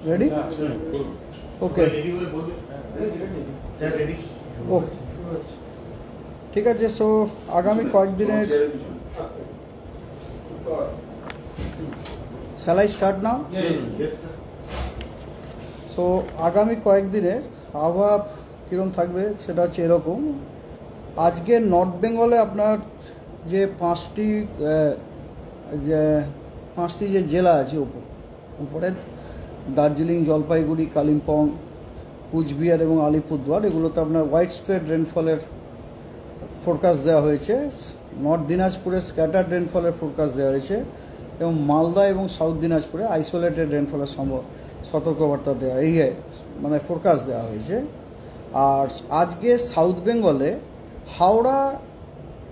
Ready? ওকে, ও ঠিক আছে। So আগামী কয়েকদিনের shall I start now? So আগামী কয়েকদিনের আবহাওয়া কীরকম থাকবে সেটা হচ্ছে এরকম। আজকে নর্থ বেঙ্গলে আপনার যে পাঁচটি যে জেলা আছে উপরে দার্জিলিং, জলপাইগুড়ি, কালিম্পং, কুচবিহার এবং আলিপুরদুয়ার, এগুলোতে আপনার হোয়াইট স্প্রেড রেনফলের ফোরকাস্ট দেওয়া হয়েছে। নর্থ দিনাজপুরে স্ক্যাটার্ড রেনফলের ফোরকাস্ট দেওয়া হয়েছে এবং মালদা এবং সাউথ দিনাজপুরে আইসোলেটেড রেনফলের সতর্কবার্তা দেওয়া মানে ফোরকাস্ট দেওয়া হয়েছে। আর আজকে সাউথ বেঙ্গলে হাওড়া,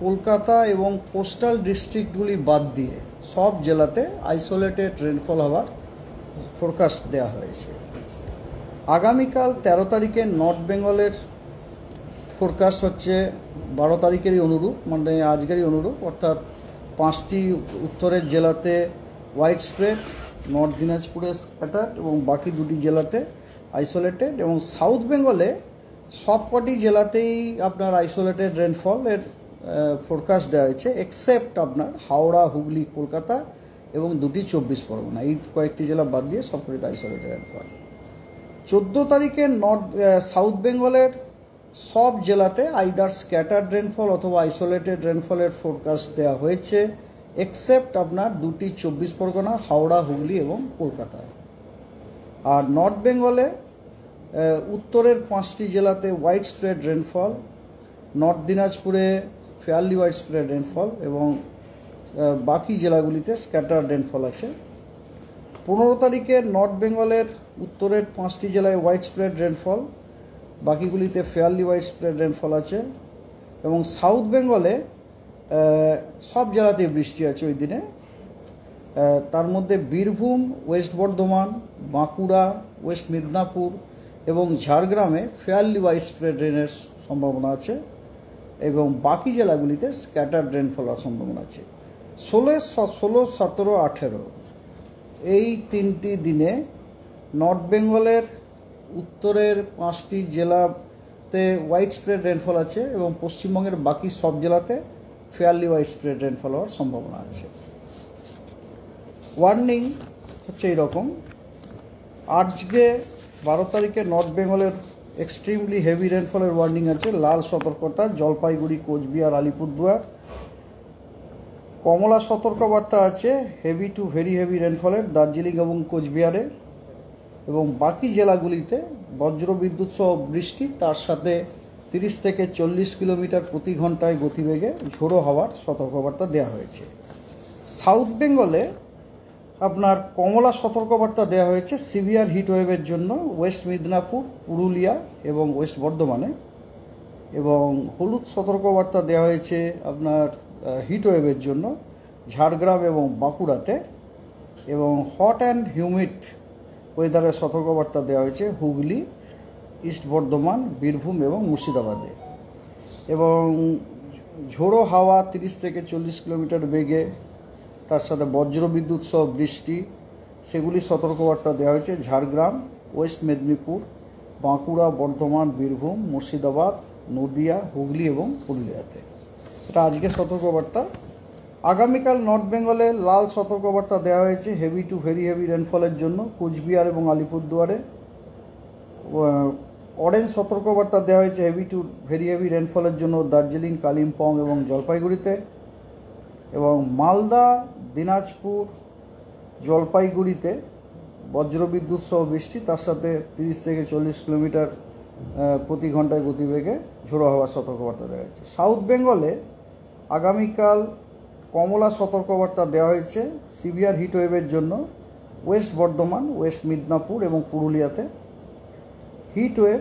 কলকাতা এবং কোস্টাল ডিস্ট্রিক্টগুলি বাদ দিয়ে সব জেলাতে আইসোলেটেড রেনফল হওয়ার ফোরকাস্ট দেওয়া হয়েছে। আগামীকাল 13 তারিখে নর্থ বেঙ্গলের ফোরকাস্ট হচ্ছে 12 তারিখেরই অনুরূপ, মানে আজকেরই অনুরূপ, অর্থাৎ 5টি উত্তরের জেলাতে হোয়াইট স্প্রেড, নর্থ দিনাজপুরে স্ক্যাটার্ড এবং বাকি 2টি জেলাতে আইসোলেটেড। এবং সাউথ বেঙ্গলে সবকটি জেলাতেই আপনার আইসোলেটেড রেনফলের ফোরকাস্ট দেওয়া হয়েছে, এক্সেপ্ট আপনার হাওড়া, হুগলি, কলকাতা এবং 2টি 24 পরগনা, এই কয়েকটি জেলা বাদ দিয়ে সবকটিতে আইসোলেটেড রেনফল। 14 তারিখে সাউথ বেঙ্গলের সব জেলাতে আইদার স্ক্যাটার্ড রেনফল অথবা আইসোলেটেড রেনফলের ফোরকাস্ট দেওয়া হয়েছে, এক্সেপ্ট আপনার 2টি 24 পরগনা, হাওড়া, হুগলি এবং কলকাতায়। আর নর্থ বেঙ্গলে উত্তরের 5টি জেলাতে হোয়াইট স্প্রেড রেনফল, নর্থ দিনাজপুরে ফেয়ারলি হোয়াইট স্প্রেড রেনফল এবং বাকি জেলাগুলিতে স্ক্যাটার্ড রেনফল আছে। 15 তারিখে নর্থ বেঙ্গলের উত্তরের 5টি জেলায় হোয়াইট স্প্রেড রেনফল, বাকিগুলিতে ফেয়ারলি হোয়াইট স্প্রেড রেনফল আছে। এবং সাউথ বেঙ্গলে সব জেলাতেই বৃষ্টি আছে ওই দিনে। তার মধ্যে বীরভূম, ওয়েস্ট বর্ধমান, বাঁকুড়া, ওয়েস্ট মিদনাপুর এবং ঝাড়গ্রামে ফেয়ারলি হোয়াইট স্প্রেড রেনের সম্ভাবনা আছে এবং বাকি জেলাগুলিতে স্ক্যাটার্ড রেনফল হওয়ার সম্ভাবনা আছে। 16, 17, 18 এই 3টি দিনে নর্থ বেঙ্গলের উত্তরের 5টি জেলাতে হোয়াইট স্প্রেড রেনফল আছে এবং পশ্চিমবঙ্গের বাকি সব জেলাতে ফেয়ারলি হোয়াইট স্প্রেড রেনফল হওয়ার সম্ভাবনা আছে। ওয়ার্নিং হচ্ছে এইরকম। আজকে 12 তারিখে নর্থ বেঙ্গলের এক্সট্রিমলি হেভি রেনফলের ওয়ার্নিং আছে, লাল সতর্কতা জলপাইগুড়ি, কোচবিহার, আলিপুরদুয়ার। কমলা সতর্কবার্তা আছে হেভি টু ভেরি হেভি রেনফলের দার্জিলিং এবং কোচবিহারে এবং বাকি জেলাগুলিতে বজ্রবিদ্যুৎ সহ বৃষ্টি, তার সাথে 30 থেকে 40 কিলোমিটার প্রতি ঘন্টায় গতিবেগে ঝোড়ো হওয়ার সতর্কবার্তা দেওয়া হয়েছে। সাউথ বেঙ্গলে আপনার কমলা সতর্কবার্তা দেওয়া হয়েছে সিভিয়ার হিটওয়েভের জন্য ওয়েস্ট মিদনাপুর, পুরুলিয়া এবং ওয়েস্ট বর্ধমানে, এবং হলুদ সতর্কবার্তা দেওয়া হয়েছে আপনার হিটওয়েভের জন্য ঝাড়গ্রাম এবং বাঁকুড়াতে, এবং হট অ্যান্ড হিউমিড ওয়েদারের সতর্কবার্তা দেওয়া হয়েছে হুগলি, ইস্ট বর্ধমান, বীরভূম এবং মুর্শিদাবাদে। এবং ঝোড়ো হাওয়া 30 থেকে 40 কিলোমিটার বেগে, তার সাথে বজ্রবিদ্যুৎ সহ বৃষ্টি, সেগুলি সতর্কবার্তা দেওয়া হয়েছে ঝাড়গ্রাম, ওয়েস্ট মেদিনীপুর, বাঁকুড়া, বর্ধমান, বীরভূম, মুর্শিদাবাদ, নদিয়া, হুগলি এবং পুরুলিয়াতে। এটা আজকে সতর্কবার্তা। আগামীকাল নর্থ বেঙ্গলে লাল সতর্কবার্তা দেওয়া হয়েছে হেভি টু ভেরি হেভি রেনফলের জন্য কুচবিহার এবং আলিপুরদুয়ারে। অরেঞ্জ সতর্কবার্তা দেওয়া হয়েছে হেভি টু ভেরি হেভি রেনফলের জন্য দার্জিলিং, কালিম্পং এবং জলপাইগুড়িতে। এবং মালদা, দিনাজপুর, জলপাইগুড়িতে বজ্রবিদ্যুৎ সহ বৃষ্টি, তার সাথে 30 থেকে 40 কিলোমিটার প্রতি ঘন্টায় গতিবেগে ঝোড়ো হওয়ার সতর্কবার্তা দেওয়া হয়েছে। সাউথ বেঙ্গলে আগামীকাল কমলা সতর্কবার্তা দেওয়া হয়েছে সিভিয়ার হিটওয়েভের জন্য ওয়েস্ট বর্ধমান, ওয়েস্ট মিদনাপুর এবং পুরুলিয়াতে। হিটওয়েভ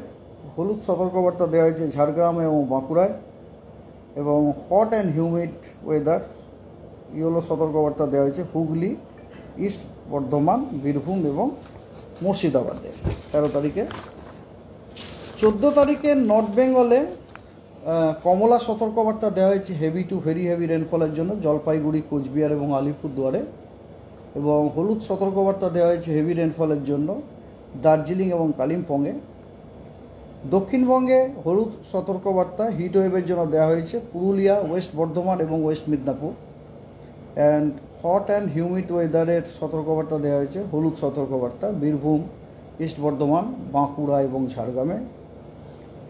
হলুদ সতর্কবার্তা দেওয়া হয়েছে ঝাড়গ্রাম এবং বাঁকুড়ায়। এবং hot and humid weather yellow সতর্কবার্তা দেওয়া হয়েছে হুগলি, ইস্ট বর্ধমান, বীরভূম এবং মুর্শিদাবাদে 13 তারিখে। 14 তারিখে নর্থ বেঙ্গলে কমলা সতর্কবার্তা দেওয়া হয়েছে হেভি টু ভেরি হেভি রেনফলের জন্য জলপাইগুড়ি, কোচবিহার এবং আলিপুরদুয়ারে। এবং হলুদ সতর্কবার্তা দেওয়া হয়েছে হেভি রেনফলের জন্য দার্জিলিং এবং কালিম্পংয়ে। দক্ষিণবঙ্গে হলুদ সতর্কবার্তা হিট ওয়েভের জন্য দেওয়া হয়েছে পুরুলিয়া, ওয়েস্ট বর্ধমান এবং West Midnapore. And hot and humid ওয়েদারের সতর্কবার্তা দেওয়া হয়েছে হলুদ সতর্কবার্তা বীরভূম, ইস্ট বর্ধমান, বাঁকুড়া এবং ঝাড়গ্রামে।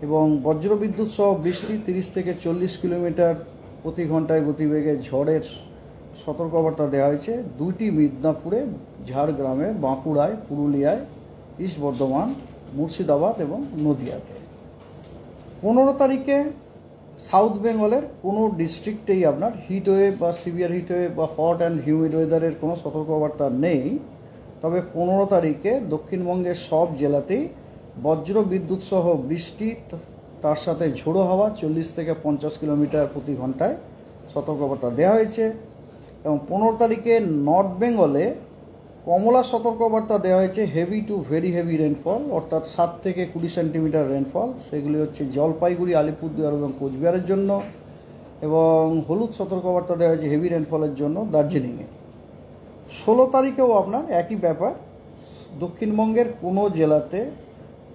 এবং বজ্রবিদ্যুৎ সহ বৃষ্টি 30 থেকে 40 কিলোমিটার প্রতি ঘন্টায় গতিবেগে ঝড়ের সতর্কবার্তা দেওয়া হয়েছে 2টি মিদনাপুরে, ঝাড়গ্রামে, বাঁকুড়ায়, পুরুলিয়ায়, ইস্ট বর্ধমান, মুর্শিদাবাদ এবং নদিয়াতে। 15 তারিখে সাউথ বেঙ্গলের কোনো ডিস্ট্রিক্টেই আপনার হিট ওয়েভ বা সিভিয়ার হিট ওয়েভ বা হট অ্যান্ড হিউমিড ওয়েদারের কোনো সতর্কবার্তা নেই। তবে 15 তারিখে দক্ষিণবঙ্গের সব জেলাতেই বজ্র বিদ্যুৎ সহ বৃষ্টি, তার সাথে ঝোড়ো হাওয়া 40 থেকে 50 কিলোমিটার প্রতি ঘন্টায় সতর্কবার্তা দেওয়া হয়েছে। এবং 15 তারিখে নর্থ বেঙ্গলে কমলা সতর্কবার্তা দেওয়া হয়েছে heavy to very heavy rainfall, অর্থাৎ 7 থেকে 20 সেন্টিমিটার রেনফল। সেগুলি হচ্ছে জলপাইগুড়ি, আলিপুরদুয়ার এবং কোচবিহারের জন্য। এবং হলুদ সতর্কবার্তা দেওয়া হয়েছে হেভি রেনফলের জন্য দার্জিলিংয়ে। 16 তারিখেও আপনার একই ব্যাপার, দক্ষিণবঙ্গের কোনো জেলাতে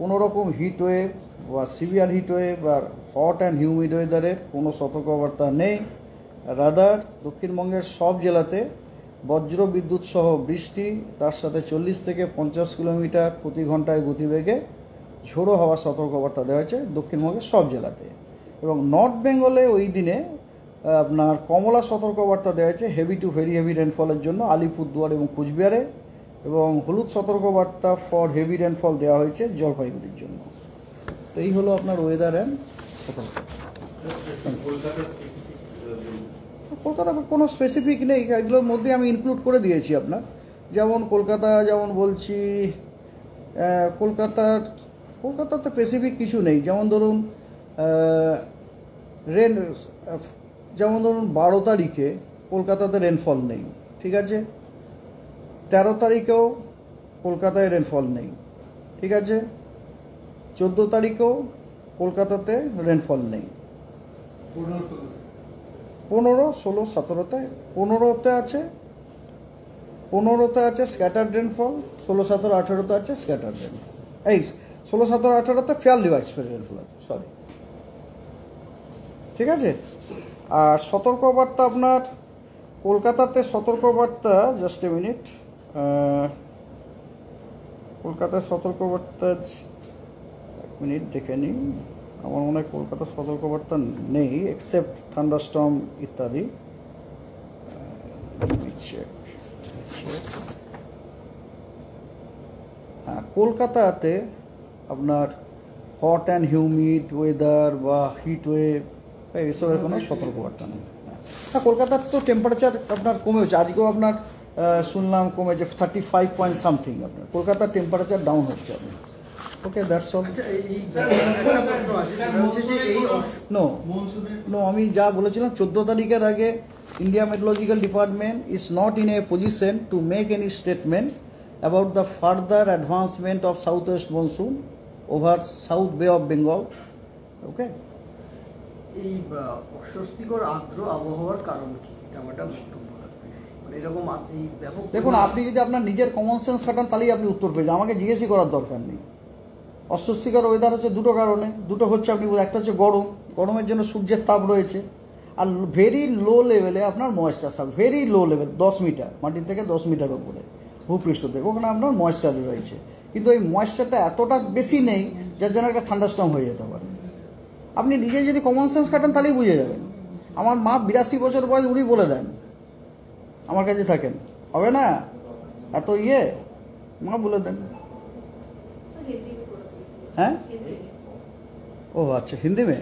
কোনো রকম হিট ওয়েভ বা সিভিয়ার হিট ওয়েভ বা হট অ্যান্ড হিউমিড ওয়েদারের কোনো সতর্কবার্তা নেই। রাদার দক্ষিণবঙ্গের সব জেলাতে বজ্র বিদ্যুৎ সহ বৃষ্টি, তার সাথে 40 থেকে 50 কিলোমিটার প্রতি ঘন্টায় গতিবেগে ঝোড়ো হাওয়া সতর্কবার্তা দেওয়া হয়েছে দক্ষিণবঙ্গের সব জেলাতে। এবং নর্থ বেঙ্গলে ওই দিনে আপনার কমলা সতর্কবার্তা দেওয়া হয়েছে হেভি টু ভেরি হেভি রেনফলের জন্য আলিপুরদুয়ার এবং কোচবিহারে। এবং হলুদ সতর্কবার্তা ফর হেভি রেনফল দেওয়া হয়েছে জলপাইগুড়ির জন্য। তো এই হলো আপনার ওয়েদার অ্যান্ড কলকাতা কোনো স্পেসিফিক নেই, এগুলোর মধ্যে আমি ইনক্লুড করে দিয়েছি আপনার। যেমন কলকাতা, যেমন বলছি কলকাতাতে স্পেসিফিক কিছু নেই। যেমন ধরুন যেমন ধরুন 12 তারিখে কলকাতাতে রেনফল নেই, ঠিক আছে। 13 তারিখেও কলকাতায় রেনফল নেই, ঠিক আছে। 14 তারিখেও কলকাতাতে রেনফল নেই। 15, 16, 17তে 15তে আছে, 15তে আছে স্ক্যাটার্ড রেনফল, 16, 17, 18তে আছে স্ক্যাটার্ড রেনফল। এই 16, 17, 18তে ফেয়ারলি ওয়াইডস্প্রেড রেনফল আছে, সরি, ঠিক আছে। আর সতর্কবার্তা আপনার কলকাতাতে সতর্কবার্তা, জাস্ট এ মিনিট, কলকাতায় সতর্কবার্তা 1 মিনিট দেখে নিই। আমার মনে হয় কলকাতার সতর্কবার্তা নেই এক্সেপ্ট থান্ডারস্টর্ম ইত্যাদি। হ্যাঁ, কলকাতাতে আপনার হট অ্যান্ড হিউমিড ওয়েদার বা হিট ওয়েভ এসবের কোনো সতর্কবার্তা নেই। হ্যাঁ, কলকাতার তো টেম্পারেচার আপনার কমেছে, আজকেও আপনার শুনলাম কমেছে 35 পয়েন্ট সামথিং। আপনার কলকাতার টেম্পারেচার ডাউন হচ্ছে আপনার। ওকে, দ্যাটস অল। নো, আমি যা বলেছিলাম 14 তারিখের আগে India meteorological department is not in a position to make any statement about the further advancement of south West monsoon over south বে অফ বেঙ্গল। ওকে, এই অস্বস্তিকর আর্দ্র আবহাওয়ার কারণ কি, এটা আমার একটা বক্তব্য লাগবে। মানে এরকম এই ব্যাপক, দেখুন, আপনি যদি আপনার নিজের কমন সেন্স খাটান তাহলেই আপনি উত্তর পেয়ে যান, আমাকে জিজ্ঞেসই করার দরকার নেই। অস্বস্তিকর ওয়েদার হচ্ছে দুটো কারণে, দুটো হচ্ছে আপনি, একটা হচ্ছে গরম, গরমের জন্য সূর্যের তাপ রয়েছে, আর ভেরি লো লেভেলে আপনার ময়েশ্চার থাকে, ভেরি লো লেভেল 10 মিটার মাটির থেকে 10 মিটার উপরে ভূপৃষ্ঠ থেকে, ওখানে আপনার ময়েশ্চার রয়েছে। কিন্তু এই ময়েশ্চারটা এতটা বেশি নেই যার জন্য একটা থান্ডারস্টর্ম হয়ে যেতে পারে। আপনি নিজে যদি কমন সেন্স কাটান তাহলেই বুঝে যাবেন। আমার মা 82 বছর বয়স, উনি বলে দেন, আমার কাছে থাকেন, হবে না এত মা বলে দেন। হ্যাঁ, ও আচ্ছা, হিন্দি মে,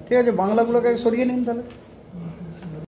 ঠিক আছে, বাংলাগুলোকে সরিয়ে নিন তাহলে।